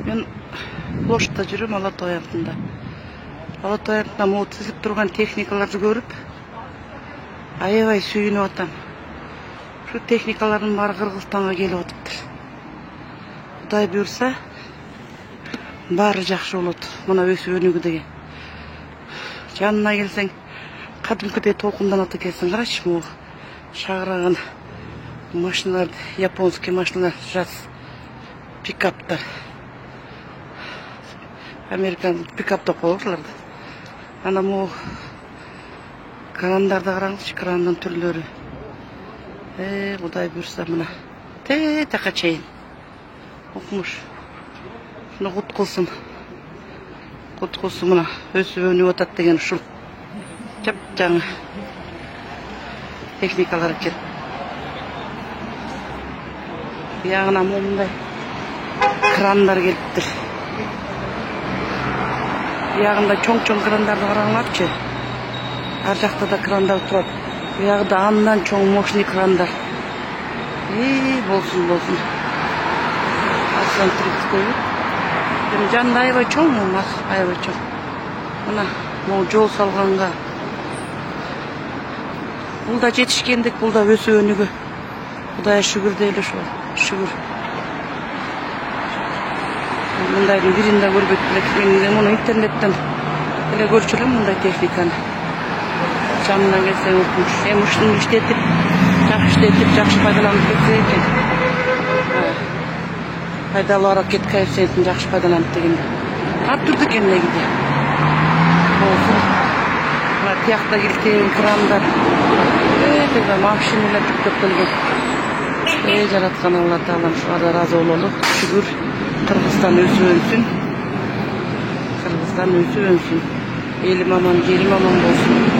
Мен Ошта жүрөм, Алатоо аянтында. Алатоо аянтында могу тизилип турган техникаларды көрүп, аябай сүйүнүп атам. Şu техникалардын баары Кыргызстанга келип атыптыр. Кудай буйрса, баары жакшы болот. Мына өсүп өнүгүү деген. Жанына келсең, кадимкидей толкунданат экенсиң. Карачы, могу шагыраган машиналар, японский машиналар, жаз пикаптар. Американ пикап деп коёрлар. Ана могу крандарды караңызчы, крандын түрлөрү. Кудай буйрса мына тетака чейин окумуш. Шуну кут кылсын. Кут кылсын мына өсүп өнүп атат деген ушул жап-жаңы техникалар экен. Ягына момундай крандар келиптир. Ягында чоң-чоң крандарды караңларчы. Ар жакта да крандар турат. Буягда андан чоң мощный крандар. Болсун. Аслан Трицкой. Жанында аябай чоң, аябай чоң. Мына могу жол салганга. Бул да жетишкендик, бул да өсүп өнүгүү. Кудайга шүгүр дейли ошо. Шүгүр. Мындайдын бирин да көрбөйт элек. Мен муну интернеттен эле көрчү элем мындай техниканы. Жанына келсең окумуш. Ушуну иштетип, жакшы пайдаланып кетсе экен. Пайдалуу аракет коэффициентин жакшы пайдаланып дегенде. Таптырды экен негизи. Болсун. Мына тиякта килтеген крандар. Тега машиналар жүктөп келген. Жараткан Алла Таалам шуга да ыраазы бололу. Шүгүр. Кыргызстан өсүп өнсүн. Элим аман, жерим аман болсун.